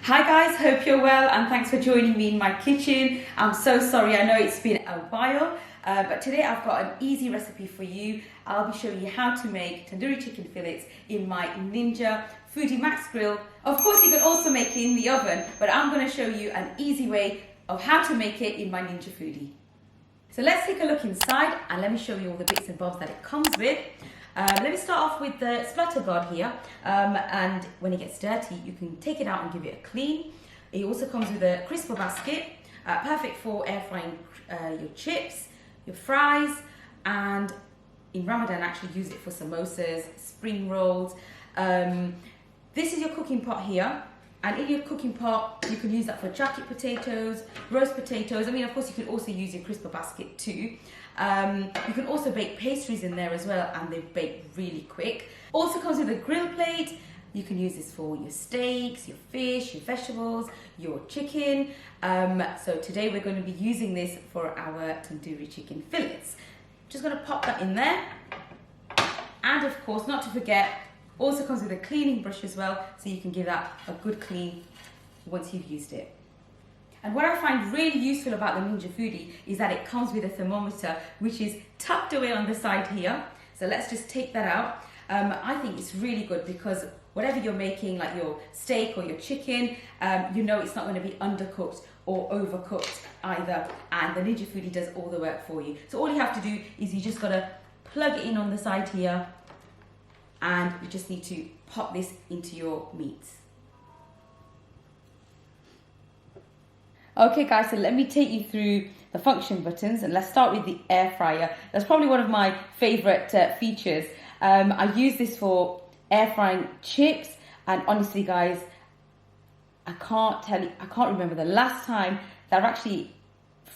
Hi guys, hope you're well and thanks for joining me in my kitchen. I'm so sorry, I know it's been a while, but today I've got an easy recipe for you. I'll be showing you how to make tandoori chicken fillets in my Ninja Foodi Max grill. Of course you can also make it in the oven, but I'm going to show you an easy way of how to make it in my Ninja Foodi. So let's take a look inside and let me show you all the bits and bobs that it comes with. Let me start off with the splatter guard here, and when it gets dirty you can take it out and give it a clean. It also comes with a crisper basket, perfect for air frying your chips, your fries, and in Ramadan actually use it for samosas, spring rolls. This is your cooking pot here, and in your cooking pot you can use that for jacket potatoes, roast potatoes. I mean, of course you can also use your crisper basket too. You can also bake pastries in there as well, and they bake really quick. Also comes with a grill plate. You can use this for your steaks, your fish, your vegetables, your chicken. So today we're going to be using this for our tandoori chicken fillets. Just going to pop that in there. And of course, not to forget, also comes with a cleaning brush as well, so you can give that a good clean once you've used it. And what I find really useful about the Ninja Foodi is that it comes with a thermometer, which is tucked away on the side here. So let's just take that out. I think it's really good because whatever you're making, like your steak or your chicken, you know it's not going to be undercooked or overcooked either. And the Ninja Foodi does all the work for you. So all you have to do is you just got to plug it in on the side here, and you just need to pop this into your meats. Okay guys, so let me take you through the function buttons, and let's start with the air fryer. That's probably one of my favorite features. I use this for air frying chips, and honestly guys, I can't remember the last time that I've actually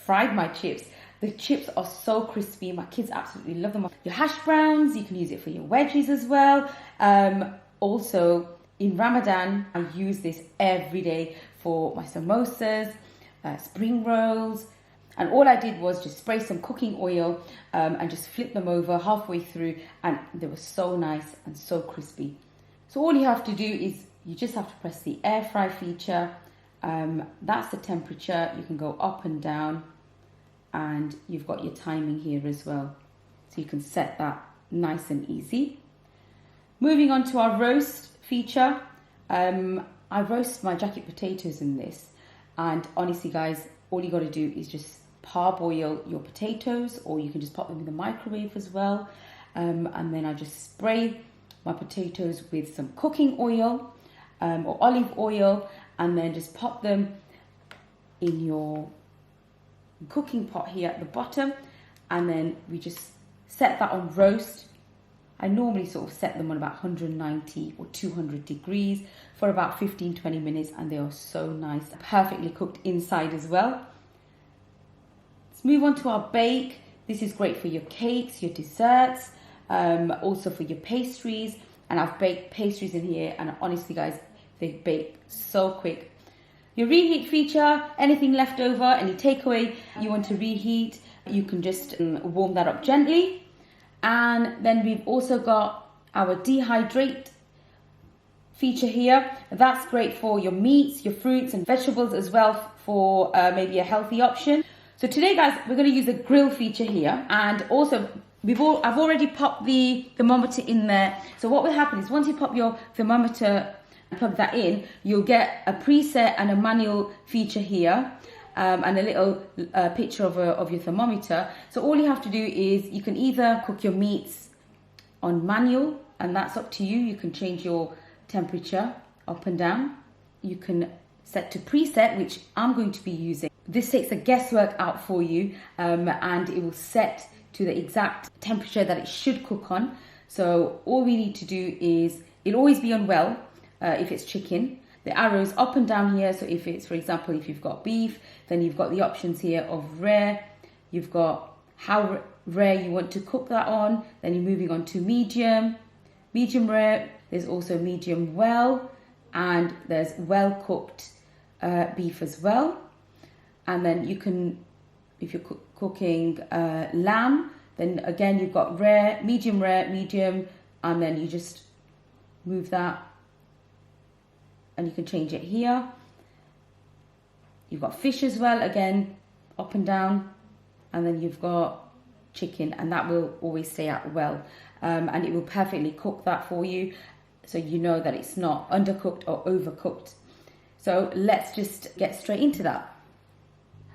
fried my chips. The chips are so crispy, my kids absolutely love them. Your hash browns, you can use it for your wedges as well. Also in Ramadan, I use this every day for my samosas, spring rolls, and all I did was just spray some cooking oil and just flip them over halfway through, and they were so nice and so crispy. So all you have to do is you just have to press the air fry feature. That's the temperature. You can go up and down, and you've got your timing here as well, so you can set that nice and easy. Moving on to our roast feature, I roast my jacket potatoes in this. And honestly guys, all you got to do is just parboil your potatoes, or you can just pop them in the microwave as well. And then I just spray my potatoes with some cooking oil or olive oil, and then just pop them in your cooking pot here at the bottom. And then we just set that on roast. I normally sort of set them on about 190 or 200 degrees for about 15-20 minutes, and they are so nice, perfectly cooked inside as well. Let's move on to our bake. This is great for your cakes, your desserts, also for your pastries. And I've baked pastries in here, and honestly guys, they bake so quick. Your reheat feature, anything left over, any takeaway you want to reheat, you can just warm that up gently. And then we've also got our dehydrate feature here. That's great for your meats, your fruits and vegetables as well, for maybe a healthy option. So today guys, we're going to use the grill feature here, and also I've already popped the thermometer in there. So what will happen is once you pop your thermometer and plug that in, you'll get a preset and a manual feature here. And a little picture of your thermometer. So all you have to do is you can either cook your meats on manual, and that's up to you. You can change your temperature up and down. You can set to preset, which I'm going to be using. This takes the guesswork out for you, and it will set to the exact temperature that it should cook on. So all we need to do is, it'll always be on well if it's chicken. The arrows up and down here, so if it's, for example, if you've got beef, then you've got the options here of rare. You've got how rare you want to cook that on. Then you're moving on to medium, medium rare. There's also medium well, and there's well cooked beef as well. And then you can, if you're cooking lamb, then again you've got rare, medium, and then you just move that, and you can change it here. You've got fish as well, again, up and down. And then you've got chicken, and that will always stay out well. And it will perfectly cook that for you, so you know that it's not undercooked or overcooked. So let's just get straight into that.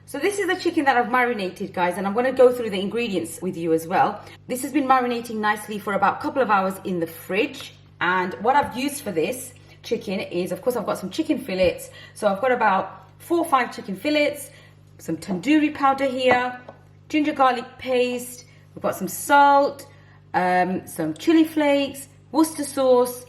So this is the chicken that I've marinated, guys, and I'm going to go through the ingredients with you as well. This has been marinating nicely for about a couple of hours in the fridge. And what I've used for this chicken is, of course, I've got some chicken fillets. So I've got about 4 or 5 chicken fillets, some tandoori powder here, ginger garlic paste, we've got some salt, some chili flakes, Worcester sauce,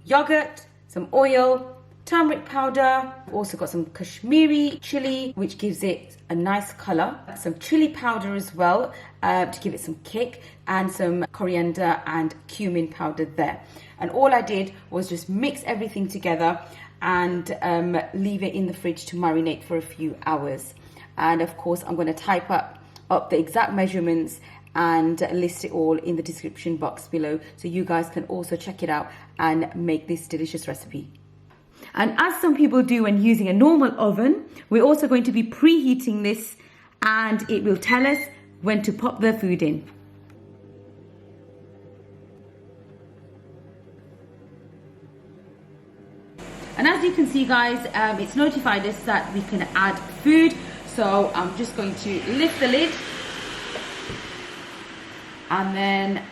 yogurt, some oil, turmeric powder. We've also got some kashmiri chili, which gives it a nice colour, some chili powder as well to give it some kick, and some coriander and cumin powder there. And all I did was just mix everything together and leave it in the fridge to marinate for a few hours. And of course, I'm going to type up the exact measurements and list it all in the description box below, so you guys can also check it out and make this delicious recipe. And as some people do when using a normal oven, we're also going to be preheating this, and it will tell us when to pop the food in. And as you can see, guys, it's notified us that we can add food. So I'm just going to lift the lid, and then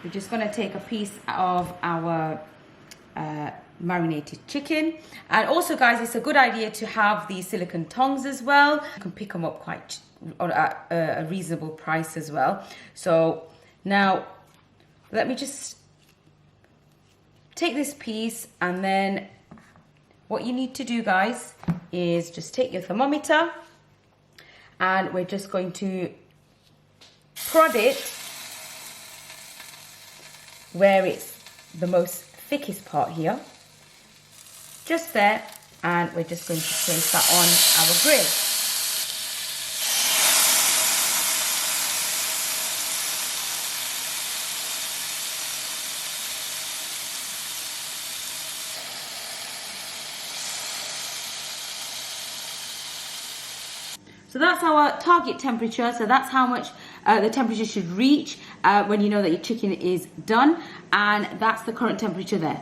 we're just going to take a piece of our marinated chicken. And also, guys, it's a good idea to have these silicone tongs as well. You can pick them up quite at a reasonable price as well. So now let me just take this piece, and then what you need to do, guys, is just take your thermometer, and we're just going to prod it where it's the most thickest part here, just there, and we're just going to place that on our grill. So that's our target temperature. So that's how much the temperature should reach when you know that your chicken is done. And that's the current temperature there.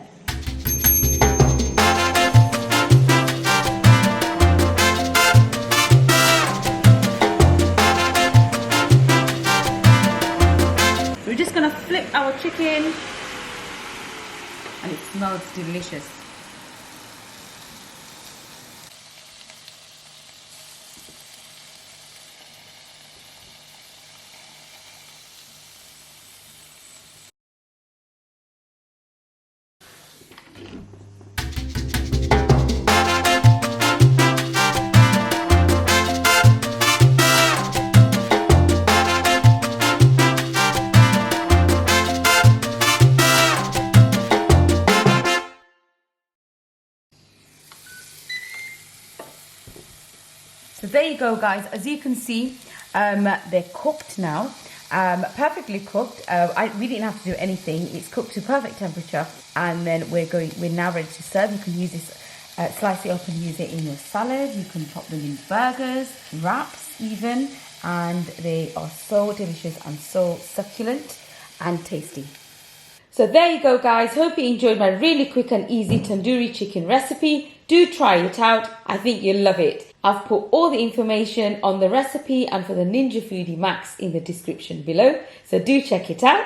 So we're just gonna flip our chicken, and it smells delicious. So there you go, guys. As you can see, they're cooked now, perfectly cooked. We didn't have to do anything. It's cooked to perfect temperature, and then we're now ready to serve. You can use this, slice it up and use it in your salad. You can pop them in burgers, wraps even, and they are so delicious and so succulent and tasty. So there you go, guys. Hope you enjoyed my really quick and easy tandoori chicken recipe. Do try it out. I think you'll love it. I've put all the information on the recipe and for the Ninja Foodi Max in the description below, so do check it out.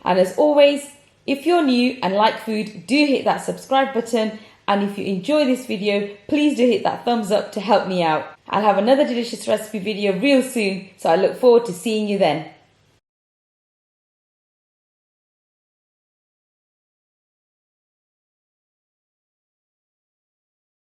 And as always, if you're new and like food, do hit that subscribe button, and if you enjoy this video, please do hit that thumbs up to help me out. I'll have another delicious recipe video real soon, so I look forward to seeing you then.